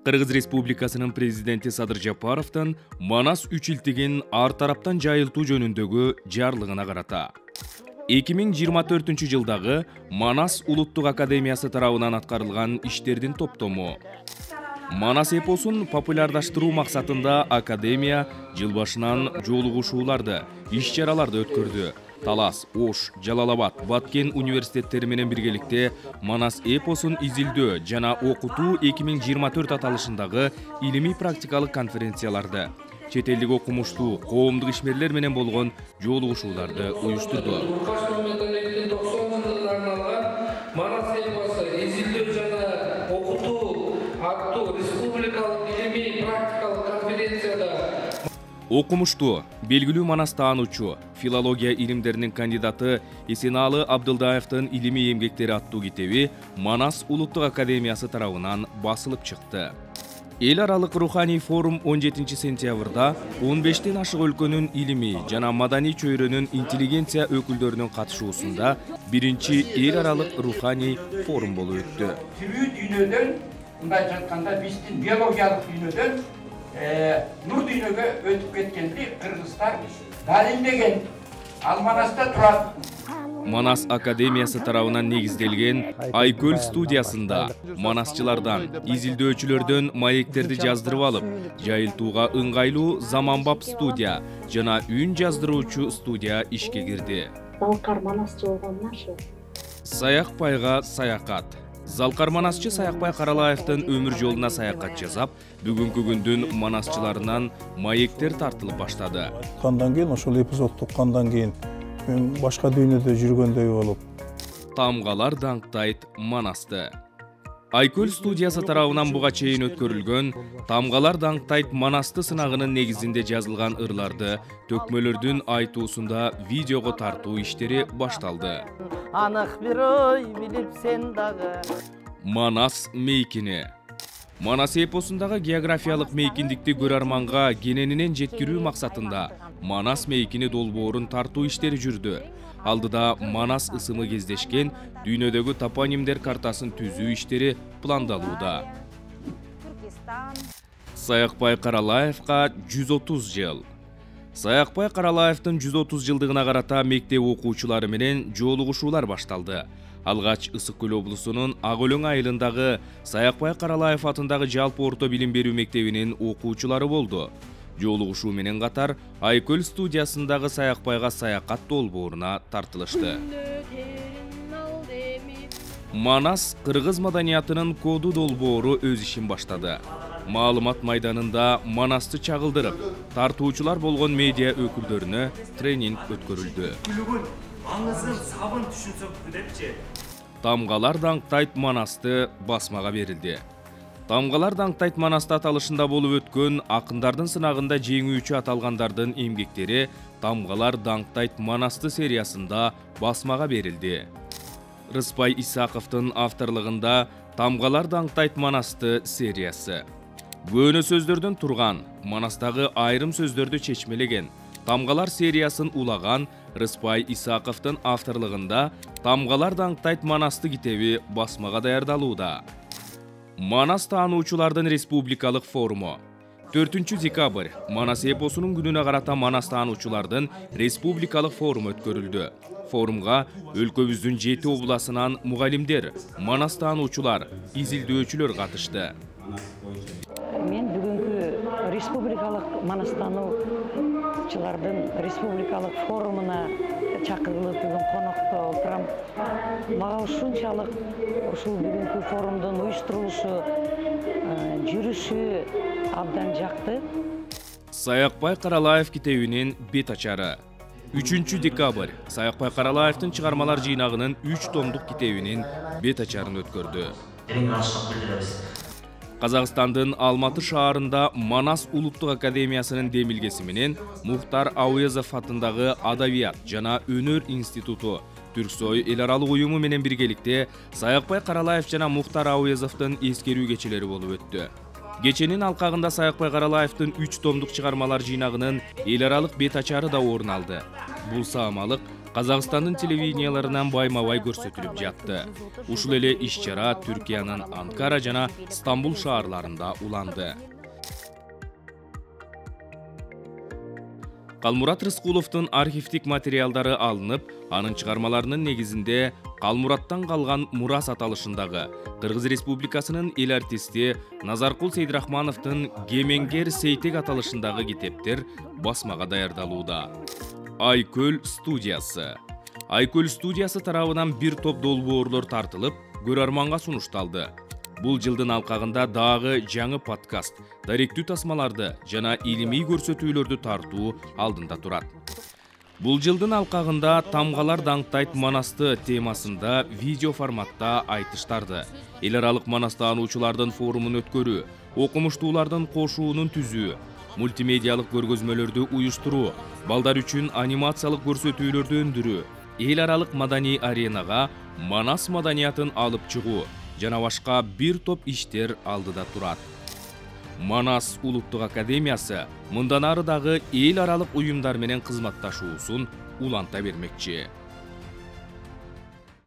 Кыргыз Республикасынын президенти Садыр Жапаровдун Манас үчилтигин ар тараптан жайылтуу жөнүндөгү жарлыгына карата. 2024 жылдагы Манас Улуттук Академиясы тарабынан аткарылган иштердин топтому. Манас эпосун популярдаштыруу максатында Академия жыл башынан жолугушууларды, иш-чараларды өткөрдү. Талас, Ош, Жалалабад, Баткен университеттери менен биргеликте Манас эпосун изилдөө жана окутуу 2024 аталышындагы илимий практикалык конференцияларды, чет элдик окумуштуу, коомдук ишмерлер менен болгон жолугушууларды уюштурду. Манас эпосу изилдөө жана окутуу аттуу республикалык илимий практикалык конференцияда Окумуштуу, белгилүү Манас таануучу, филология илимдеринин кандидаты Эсеналы Абдылдаевдин илимий эмгектери аттуу китеби Манас Улуттук Академиясы тарабынан басылып чыкты. Эл аралык руханий форум 17 сентябрда 15тен ашык өлкөнүн илимий жана маданий чөйрөнүн интеллигенция өкүлдөрүнүн катышуусунда биринчи эл аралык руханий форум болуп өттү. Тирүү дүйнөдөн, мындай жатканда биздин биологиялык дүйнөдөн нур дүйнөгө өтүп кеткенди кыргыздар далилдеген. Ал Манаста турат. Манас Академиясы тарабынан негизделген Айкөл студиясында манасчылардан, изилдөөчүлөрдөн маектерди жаздырып алып, жайылтууга ыңгайлуу заманбап студия жана үн жаздыруучу студия ишке кирди. Залкар манасчы болгонмашы. Саякпайга саякат. Залкар манасчы Саякпай Каралаевдин өмүр жолуна саякат жасап, бүгүнкү күндүн манасчыларынан маектер тартылып баштады. Кандан кийин ошол эпизодду уккандан кийин мен башка дүйнөдө жүргөндөй болуп. Тамгалар даңктайт Манасты. Айкөл студиясы тарабынан буга чейин өткөрүлгөн Тамгалар даңктайт Манасты сынагынын негизинде жазылган ырларды төкмөлөрдүн айтуусунда видеого тартуу иштери башталды. Анық бір ой билип сен дагы. Манас мейкини. Манас эпосундагы географиялык мейкиндикти көрөрманга кененинен жеткирүү максатында Манас мейкини долбоорун тартуу иштери жүрдү. Алдыда Манас ысымы кездешкен дүйнөдөгү топонимдер картасын түзүү иштери пландалууда. Саякпай Каралаевга 130 жыл. Саякпай Каралаевдин 130 жылдыгына карата мектеп окуучулары менен жолугушуулар башталды. Алгач Ысык Көл облусунун Ак Өлөң айылындагы Саякпай Каралаев атындагы жалпы орто билим берүү мектебинин окуучулары болду. Жолугушуу менен катар Айкөл студиясындагы Саякпайга саякат долбооруна тартылышты. Манас кыргыз маданиятынын коду долбоору өз ишин баштады. Маалымат майданында Манасты чагылдырып, тартуучулар болгон медиа өкүлдөрүнө тренинг өткөрүлдү. Тамгалар даңктайт Манасты басмага берилди. Тамгалар даңктайт Манасты аталышында болуп өткөн акындардын сынагында жеңүүчү аталгандардын эмгектери Тамгалар даңктайт Манасты сериясында басмага берилди. Рыспай Исаковдун авторлугунда Тамгалар даңктайт Манасты сериясы. Көөнө сөздөрдөн турган, Манастагы айрым сөздөрдү чечмелеген, Тамгалар сериясын улаган Рыспай Исаковдун авторлугунда Тамгалар даңктайт Манасты китеби басмага даярдалууда. Манас таануучулардын республикалык форуму. 4 декабрь Манас эпосунун күнүнө карата Манас таануучулардын республикалык форум өткөрүлдү. Форумга өлкөбүздүн 7 обласынан мугалимдер, Манас таануучулар, изилдөөчүлөр катышты. Мен бүгүнкү республикалык Манас таануучулардын республикалык форумуна чакырылып бүгүн конокто отурам. Мага ушунчалык ушул бүгүнкү форумдун уюштурулушу, жүрүшү абдан жакты. Саякпай Каралаев китебинин бет ачары. 3 декабрь Саякпай Каралаевдин чыгармалар жыйнагынын 3 томдук китебинин бет ачарын өткөрдү. Казакстандын Алматы шаарында Манас Улуттук Академиясынын демилгеси менен Мухтар Ауезов атындагы Адабият жана Өнөр институту Түрксой эл аралык уюму менен биргеликте Саякпай Каралаев жана Мухтар Ауезовдун эскерүү кечелери болуп өттү. Кеченин алкагында Саякпай Каралаевдин 3 томдук чыгармалар жыйнагынын эл аралык бет ачары да орун алды. Бул саамалык Казакстандын телевиденияларынан байма-бай көрсөтүлүп жатты. Ушул эле иш-чара Түркиянын Анкара жана Стамбул шаарларында уланды. Калмурат Рыскуловдун архивдик материалдары алынып, анын чыгармаларынын негизинде Калмураттан калган мурас аталышындагы Кыргыз Республикасынын эл артисти Назаркул Сейдрахмановдун Кемеңгер Сейтек аталышындагы китептер басмага даярдалууда. Айкөл студиясы. Айкөл студиясы тарабынан бир топ долбоорлор тартылып, көрөрманга сунушталды. Бул жылдын алкагында дагы жаңы подкаст, даректүү тасмаларды жана илимий көрсөтүүлөрдү тартуу алдында турат. Бул жылдын алкагында Тамгалар даңктайт Манасты темасында видео форматта айтыштарды, эл аралык Манас таануучулардын форумун өткөрүү, окумуштуулардын кошуунун түзүү, мультимедиалык көргөзмөлөрдү уюштуруу, балдар үчүн анимациялык көрсөтүүлөрдү өндүрүү, эл аралык маданий аренага Манас маданиятын алып чыгуу жана башка бир топ иштер алдыда турат. Манас Улуттук Академиясы мындан ары дагы эл аралык уюмдар менен кызматташуусун уланта бермекчи.